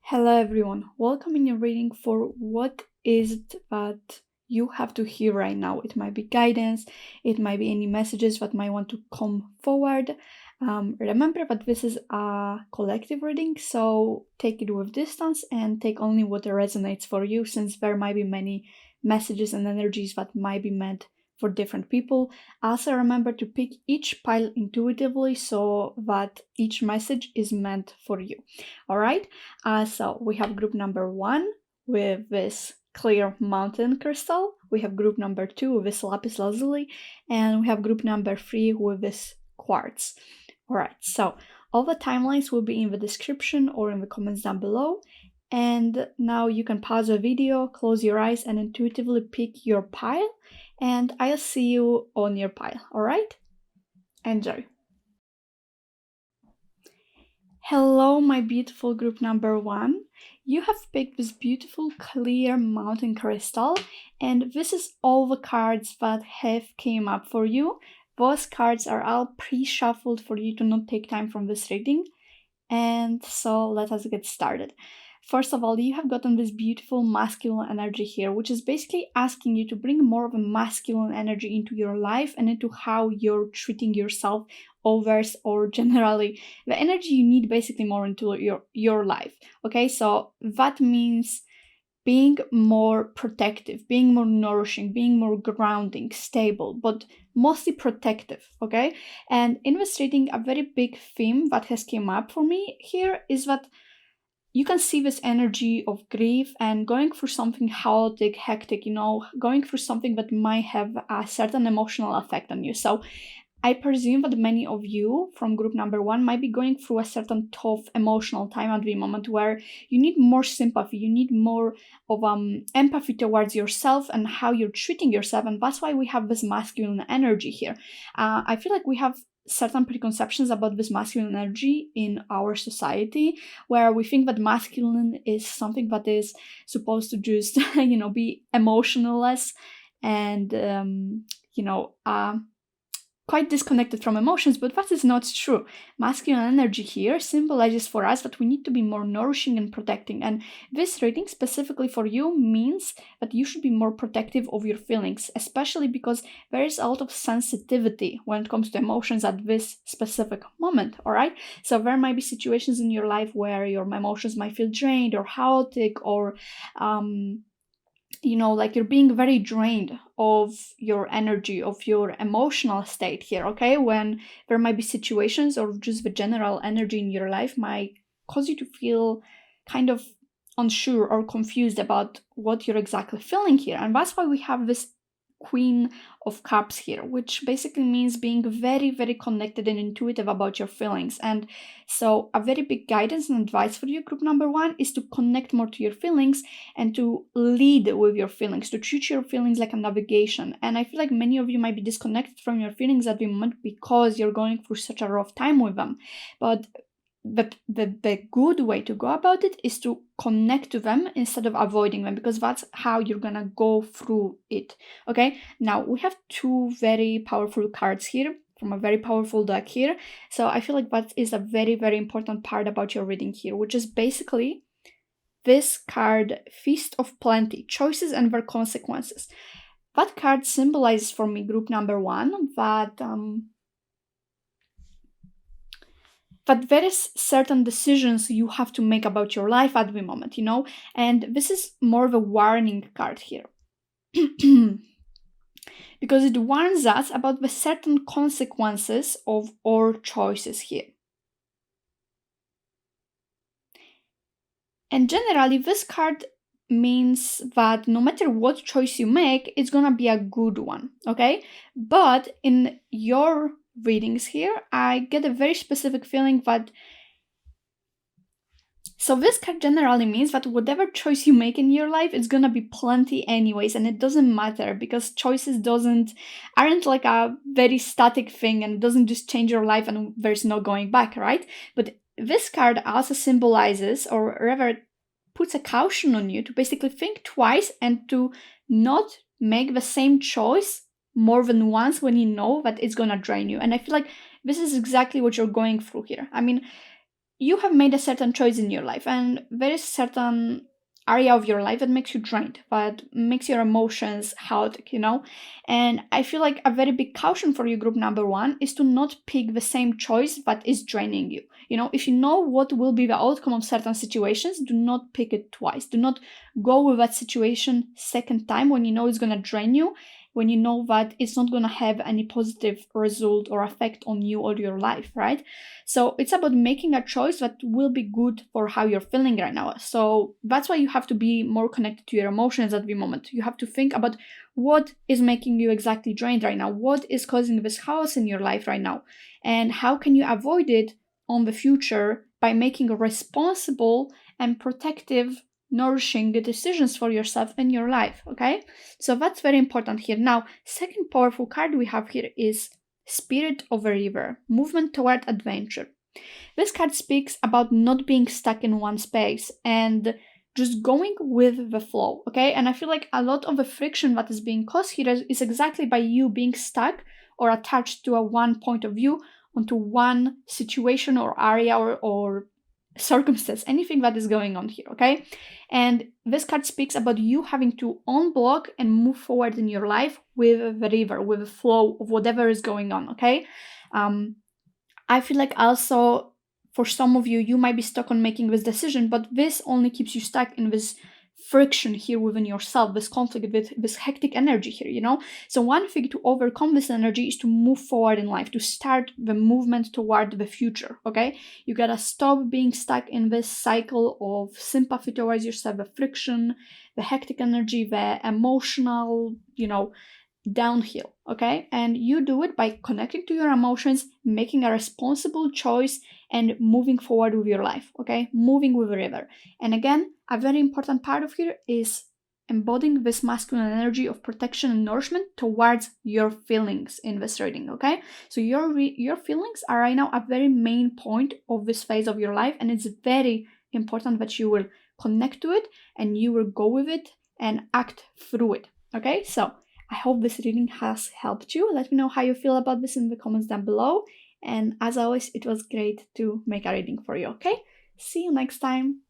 Hello everyone, welcome in your reading for what is it that you have to hear right now. It might be guidance, it might be any messages that might want to come forward. Remember that this is a collective reading, so take it with distance and take only what resonates for you, since there might be many messages and energies that might be meant for different people. Also remember to pick each pile intuitively so that each message is meant for you. All right. So we have group number 1 with this clear mountain crystal. We have group number 2 with this lapis lazuli, and we have group number 3 with this quartz. All right. So all the timelines will be in the description or in the comments down below. And now you can pause the video, close your eyes, and intuitively pick your pile. And I'll see you on your pile. All right. Enjoy. Hello, my beautiful group number 1. You have picked this beautiful clear mountain crystal, and this is all the cards that have came up for you. Those cards are all pre-shuffled for you to not take time from this reading. And so let us get started. First of all, you have gotten this beautiful masculine energy here, which is basically asking you to bring more of a masculine energy into your life and into how you're treating yourself, others, or generally the energy you need basically more into your life. Okay, so that means being more protective, being more nourishing, being more grounding, stable, but mostly protective, okay? And in this reading, a very big theme that has come up for me here is that you can see this energy of grief and going through something chaotic, hectic, going through something that might have a certain emotional effect on you. So I presume that many of you from group number 1 might be going through a certain tough emotional time at the moment where you need more sympathy, you need more of empathy towards yourself and how you're treating yourself, and that's why we have this masculine energy here. I feel like we have certain preconceptions about this masculine energy in our society, where we think that masculine is something that is supposed to just be emotionless and quite disconnected from emotions, but that is not true. Masculine energy here symbolizes for us that we need to be more nourishing and protecting, and this reading specifically for you means that you should be more protective of your feelings, especially because there is a lot of sensitivity when it comes to emotions at this specific moment. All right, so there might be situations in your life where your emotions might feel drained or chaotic, or like you're being very drained of your energy, of your emotional state here, okay? When there might be situations or just the general energy in your life might cause you to feel kind of unsure or confused about what you're exactly feeling here. And that's why we have this Queen of Cups here, which basically means being very, very connected and intuitive about your feelings. And so a very big guidance and advice for you, group number 1, is to connect more to your feelings and to lead with your feelings, to treat your feelings like a navigation. And I feel like many of you might be disconnected from your feelings at the moment because you're going through such a rough time with them. But the good way to go about it is to connect to them instead of avoiding them, because that's how you're gonna go through it. Okay, now we have 2 very powerful cards here from a very powerful deck here, so I feel like that is a very, very important part about your reading here, which is basically this card, Feast of Plenty, Choices and Their Consequences. That card symbolizes for me, group number 1, that there is certain decisions you have to make about your life at the moment, and this is more of a warning card here. Because it warns us about the certain consequences of our choices here. And generally, this card means that no matter what choice you make, it's gonna be a good one, okay? But in your readings here, I get a very specific feeling that so this card generally means that whatever choice you make in your life, it's gonna be plenty anyways, and it doesn't matter because choices aren't like a very static thing and doesn't just change your life and there's no going back, right? But this card also symbolizes, or rather puts a caution on you to basically think twice and to not make the same choice more than once when you know that it's gonna drain you. And I feel like this is exactly what you're going through here. I mean, you have made a certain choice in your life, and there is certain area of your life that makes you drained, that makes your emotions chaotic, and I feel like a very big caution for you, group number one, is to not pick the same choice that is draining you. If you know what will be the outcome of certain situations, do not pick it twice. Do not go with that situation second time when you know it's going to drain you, when you know that it's not going to have any positive result or effect on you or your life, right? So it's about making a choice that will be good for how you're feeling right now. So that's why you have to be more connected to your emotions at the moment. You have to think about what is making you exactly drained right now, what is causing this chaos in your life right now, and how can you avoid it on the future by making responsible and protective, nourishing decisions for yourself and your life. Okay, so that's very important here. Now, second powerful card we have here is Spirit of a River, movement toward adventure. This card speaks about not being stuck in one space and just going with the flow. Okay, and I feel like a lot of the friction that is being caused here is exactly by you being stuck or attached to a one point of view, onto one situation or area or circumstance, anything that is going on here. Okay, and this card speaks about you having to unblock and move forward in your life with the river, with the flow of whatever is going on. Okay, I feel like also for some of you, you might be stuck on making this decision, but this only keeps you stuck in this friction here within yourself, this conflict, with this hectic energy here. So one thing to overcome this energy is to move forward in life, to start the movement toward the future. Okay, you gotta stop being stuck in this cycle of sympathy towards yourself, the friction, the hectic energy, the emotional, downhill. Okay, and you do it by connecting to your emotions, making a responsible choice, and moving forward with your life. Okay, moving with the river. And again, a very important part of here is embodying this masculine energy of protection and nourishment towards your feelings in this reading. Okay, so your feelings are right now a very main point of this phase of your life, and it's very important that you will connect to it and you will go with it and act through it. Okay, so I hope this reading has helped you. Let me know how you feel about this in the comments down below. And as always, it was great to make a reading for you, okay? See you next time.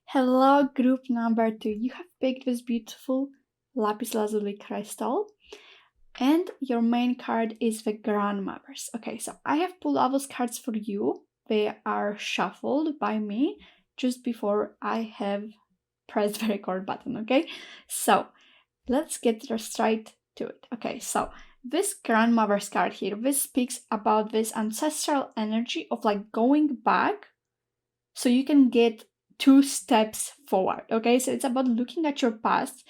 Hello, group number 2. You have picked this beautiful lapis lazuli crystal. And your main card is the grandmothers. Okay, so I have pulled all those cards for you. They are shuffled by me just before I have press the record button. Okay, so let's get straight to it. Okay, so this grandmother's card here, this speaks about this ancestral energy of like going back so you can get 2 steps forward. Okay, so it's about looking at your past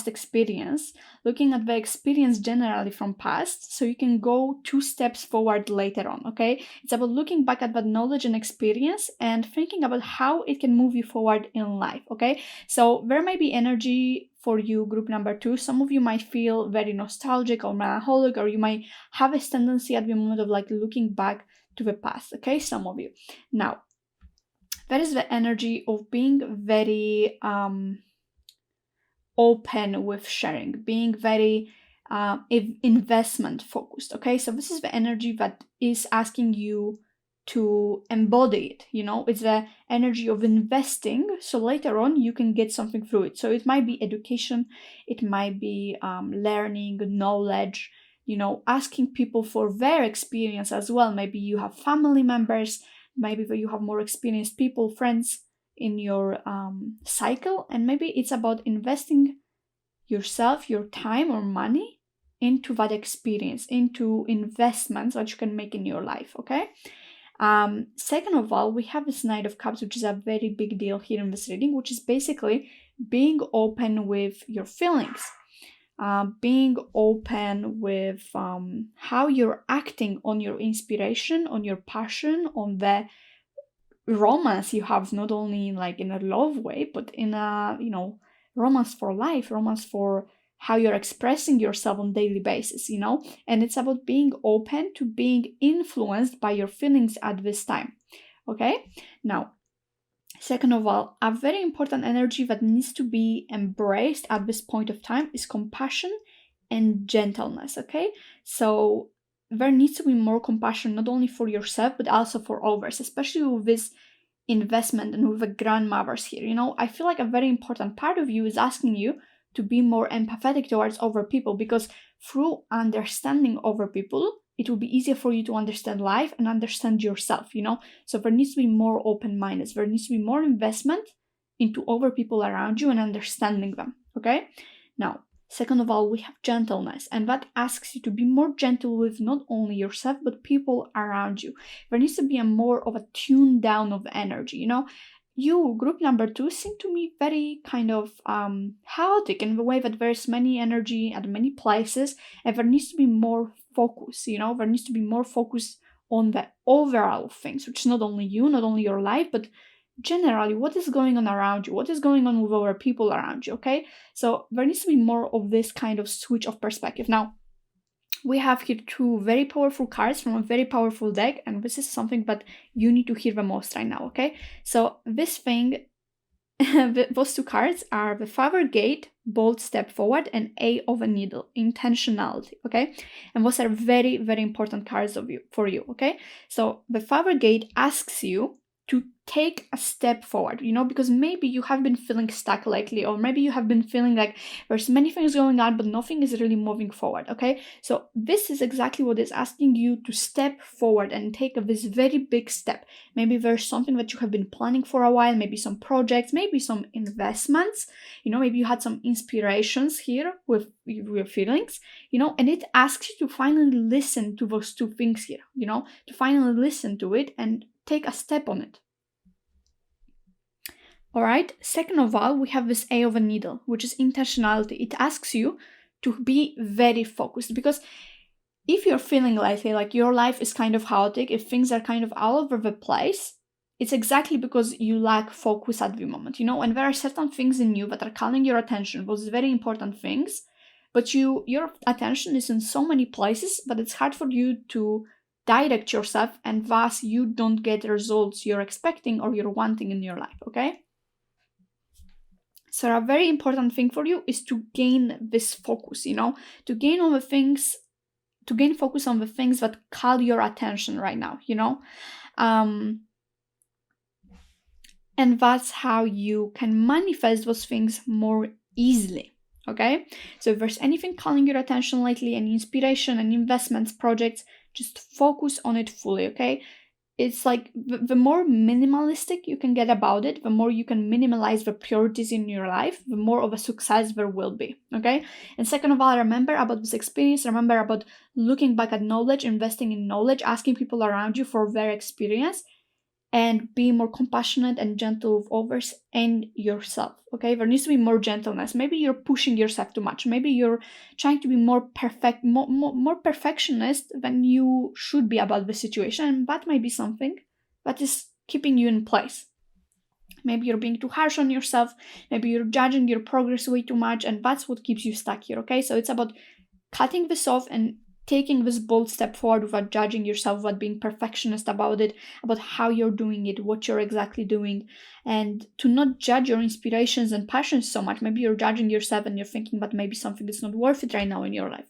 experience, looking at the experience generally from past, so you can go 2 steps forward later on. Okay, it's about looking back at that knowledge and experience and thinking about how it can move you forward in life. Okay, so there might be energy for you, group number 2. Some of you might feel very nostalgic or melancholic, or you might have this tendency at the moment of like looking back to the past. Okay, some of you. Now, that is the energy of being very open with sharing, being very investment focused. Okay, so this is the energy that is asking you to embody it. It's the energy of investing, so later on you can get something through it. So it might be education, it might be learning, knowledge, asking people for their experience as well. Maybe you have family members, maybe you have more experienced people, friends in your cycle, and maybe it's about investing yourself, your time or money into that experience, into investments that you can make in your life. Okay, second of all, we have this Knight of Cups, which is a very big deal here in this reading, which is basically being open with your feelings, being open with how you're acting on your inspiration, on your passion, on the romance you have, not only like in a love way, but in a romance for life, romance for how you're expressing yourself on daily basis. And it's about being open to being influenced by your feelings at this time. Okay, now, second of all, a very important energy that needs to be embraced at this point of time is compassion and gentleness. Okay, so there needs to be more compassion, not only for yourself, but also for others, especially with this investment and with the grandmothers here. I feel like a very important part of you is asking you to be more empathetic towards other people, because through understanding other people, it will be easier for you to understand life and understand yourself. So there needs to be more open-mindedness. There needs to be more investment into other people around you and understanding them. Okay? Now, second of all, we have gentleness, and that asks you to be more gentle with not only yourself, but people around you. There needs to be a more of a tune down of energy. You, group number 2, seem to me very kind of chaotic in the way that there's many energy at many places, and there needs to be more focus. There needs to be more focus on the overall things, which is not only you, not only your life, but generally what is going on around you, what is going on with other people around you. Okay, so there needs to be more of this kind of switch of perspective. Now, we have here 2 very powerful cards from a very powerful deck, and this is something that you need to hear the most right now. Okay, so this thing those 2 cards are the Father Gate, Bold Step Forward, and A of a Needle, Intentionality. Okay, and those are very, very important cards for you. Okay, so the Father Gate asks you to take a step forward, because maybe you have been feeling stuck lately, or maybe you have been feeling like there's many things going on, but nothing is really moving forward. Okay, so this is exactly what is asking you to step forward and take this very big step. Maybe there's something that you have been planning for a while, maybe some projects, maybe some investments, maybe you had some inspirations here with your feelings, and it asks you to finally listen to those 2 things here, to finally listen to it and take a step on it. All right, second of all, we have this A of a Needle, which is intentionality. It asks you to be very focused, because if you're feeling like your life is kind of chaotic, if things are kind of all over the place, it's exactly because you lack focus at the moment, and there are certain things in you that are calling your attention, those very important things, but your attention is in so many places that it's hard for you to direct yourself, and thus you don't get the results you're expecting or you're wanting in your life. Okay, so a very important thing for you is to gain this focus, to gain focus on the things that call your attention right now, and that's how you can manifest those things more easily. Okay, so if there's anything calling your attention lately, any inspiration and investments, projects, just focus on it fully. Okay, it's like the more minimalistic you can get about it, the more you can minimalize the priorities in your life, the more of a success there will be. Okay, and second of all, remember about this experience, remember about looking back at knowledge, investing in knowledge, asking people around you for their experience, and be more compassionate and gentle with others and yourself. Okay, there needs to be more gentleness. Maybe you're pushing yourself too much. Maybe you're trying to be more perfectionist than you should be about the situation, and that might be something that is keeping you in place. Maybe you're being too harsh on yourself. Maybe you're judging your progress way too much, and that's what keeps you stuck here. Okay, so it's about cutting this off and taking this bold step forward without judging yourself, without being perfectionist about it, about how you're doing it, what you're exactly doing, and to not judge your inspirations and passions so much. Maybe you're judging yourself and you're thinking that maybe something is not worth it right now in your life,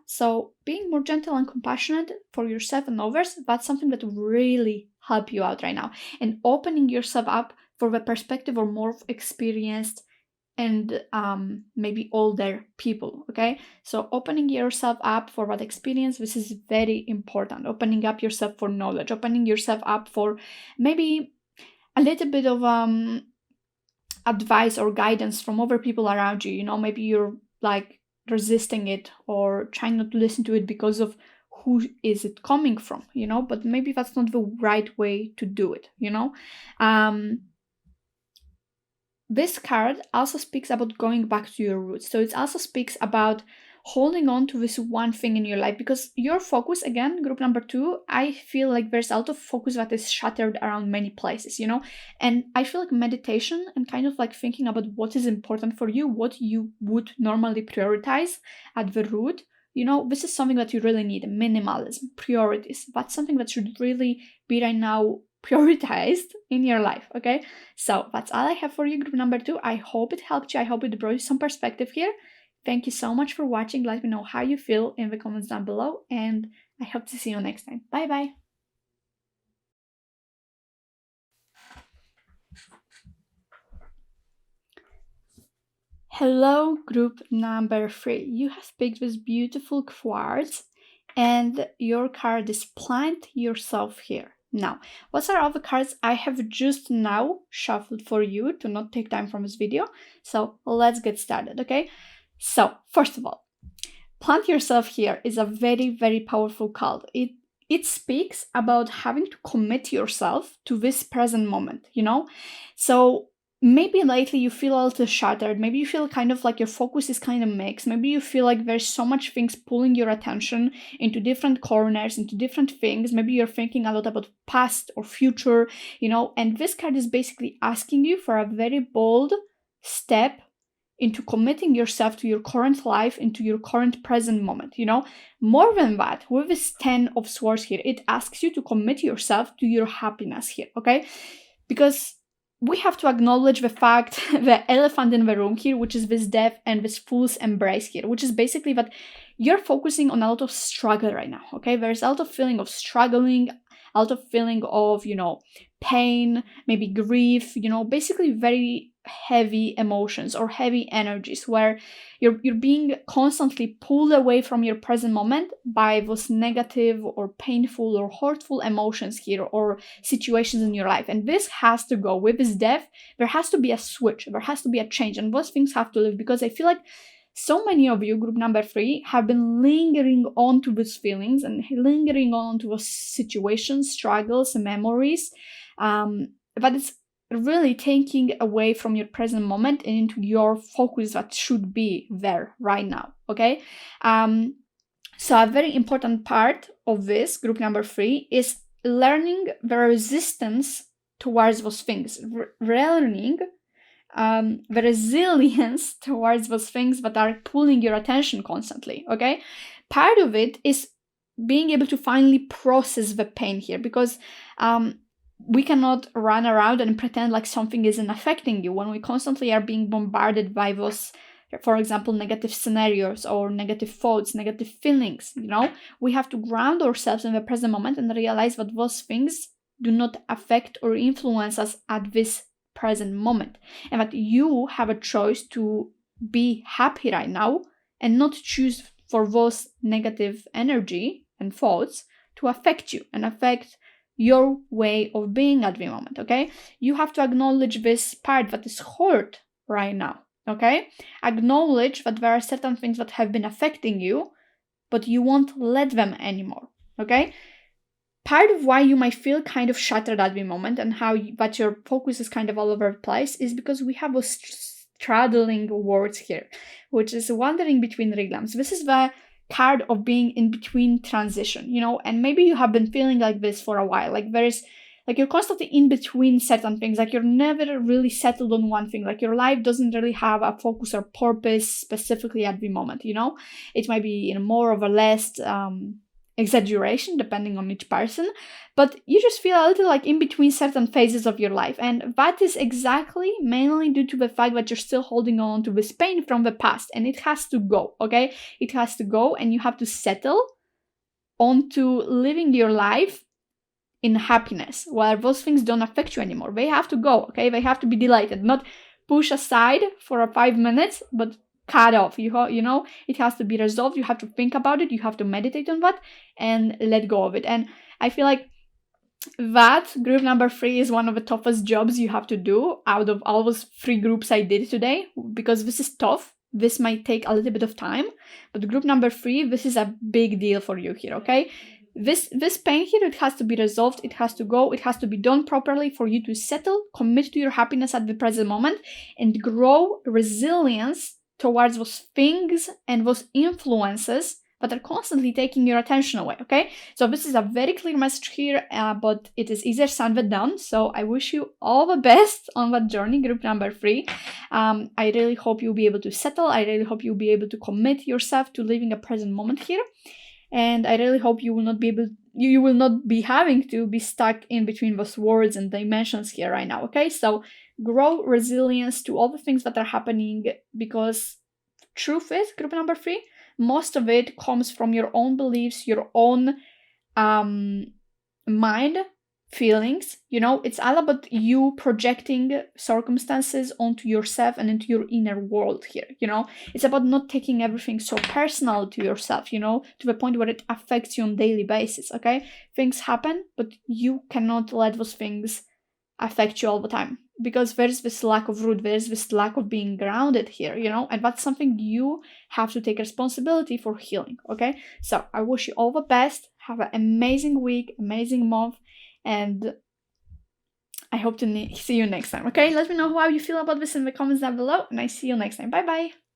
So being more gentle and compassionate for yourself and others, that's something that will really help you out right now. And opening yourself up for the perspective of more experienced and maybe older people. Okay, so opening yourself up for that experience, this is very important. Opening up yourself for knowledge, opening yourself up for maybe a little bit of advice or guidance from other people around you. Maybe you're like resisting it or trying not to listen to it because of who is it coming from, but maybe that's not the right way to do it. This card also speaks about going back to your roots. So it also speaks about holding on to this one thing in your life, because your focus, again, group number 2, I feel like there's a lot of focus that is shattered around many places, and I feel like meditation and kind of like thinking about what is important for you, what you would normally prioritize at the root, this is something that you really need. Minimalism, priorities, that's something that should really be right now prioritized in your life. Okay, so that's all I have for you, group number 2. I hope it helped you. I hope it brought you some perspective here. Thank you so much for watching. Let me know how you feel in the comments down below, and I hope to see you next time. Bye bye. Hello, group number 3. You have picked this beautiful quartz, and your card is Plant Yourself Here. Now, what are all the cards I have just now shuffled for you to not take time from this video? So let's get started, okay? So, first of all, Plant Yourself Here is a very, very powerful card. It speaks about having to commit yourself to this present moment, you know? So maybe lately you feel a little shattered. Maybe you feel kind of like your focus is kind of mixed. Maybe you feel like there's so much things pulling your attention into different corners, into different things. Maybe you're thinking a lot about past or future, you know? And this card is basically asking you for a very bold step into committing yourself to your current life, into your current present moment, you know? More than that, with this 10 of Swords here, it asks you to commit yourself to your happiness here, okay? Because we have to acknowledge the fact, the elephant in the room here, which is this death and this fool's embrace here, which is basically that you're focusing on a lot of struggle right now, okay? There's a lot of feeling of struggling, a lot of feeling of, you know, pain, maybe grief, you know, basically very heavy emotions or heavy energies where you're being constantly pulled away from your present moment by those negative or painful or hurtful emotions here or situations in your life. And this has to go. With this death, there has to be a switch, there has to be a change, and those things have to live, because I feel like so many of you, group number 3, have been lingering on to these feelings and lingering on to those situations, struggles, memories, but it's really taking away from your present moment and into your focus that should be there right now, okay? So a very important part of this, group number 3, is learning the resistance towards those things, learning the resilience towards those things that are pulling your attention constantly, okay? Part of it is being able to finally process the pain here, because we cannot run around and pretend like something isn't affecting you when we constantly are being bombarded by those, for example, negative scenarios or negative thoughts, negative feelings, you know? We have to ground ourselves in the present moment and realize that those things do not affect or influence us at this present moment, and that you have a choice to be happy right now and not choose for those negative energy and thoughts to affect you and affect your way of being at the moment, okay? You have to acknowledge this part that is hurt right now, okay? Acknowledge that there are certain things that have been affecting you, but you won't let them anymore, okay? Part of why you might feel kind of shattered at the moment and that your focus is kind of all over the place is because we have a straddling words here, which is wandering between realms. This is the card of being in between transition, you know, and maybe you have been feeling like this for a while. Like you're constantly in between certain things, like you're never really settled on one thing, like your life doesn't really have a focus or purpose specifically at the moment, you know. It might be in more or less exaggeration depending on each person, but you just feel a little like in between certain phases of your life, and that is exactly mainly due to the fact that you're still holding on to this pain from the past, and it has to go, okay? It has to go, and you have to settle onto living your life in happiness, where those things don't affect you anymore. They have to go, okay? They have to be deleted, not push aside for 5 minutes, but cut off. You know, it has to be resolved. You have to think about it. You have to meditate on that and let go of it. And I feel like that group number 3 is one of the toughest jobs you have to do out of all those 3 groups I did today, because this is tough. This might take a little bit of time, but group number 3, this is a big deal for you here, okay? This pain here, it has to be resolved, it has to go, it has to be done properly for you to settle, commit to your happiness at the present moment, and grow resilience towards those things and those influences that are constantly taking your attention away, okay? So this is a very clear message here, but it is easier said than done. So I wish you all the best on that journey, group number 3. I really hope you'll be able to settle. I really hope you'll be able to commit yourself to living a present moment here. And I really hope you will not be having to be stuck in between those words and dimensions here right now, okay? So grow resilience to all the things that are happening, because truth is, group number 3, most of it comes from your own beliefs, your own mind, feelings. It's all about you projecting circumstances onto yourself and into your inner world here. It's about not taking everything so personal to yourself, to the point where it affects you on a daily basis. Okay, things happen, but you cannot let those things affect you all the time, because there's this lack of root, there's this lack of being grounded here, and that's something you have to take responsibility for healing. Okay, so I wish you all the best. Have an amazing week, amazing month, and I hope to see you next time. Okay, let me know how you feel about this in the comments down below, and I see you next time. Bye bye.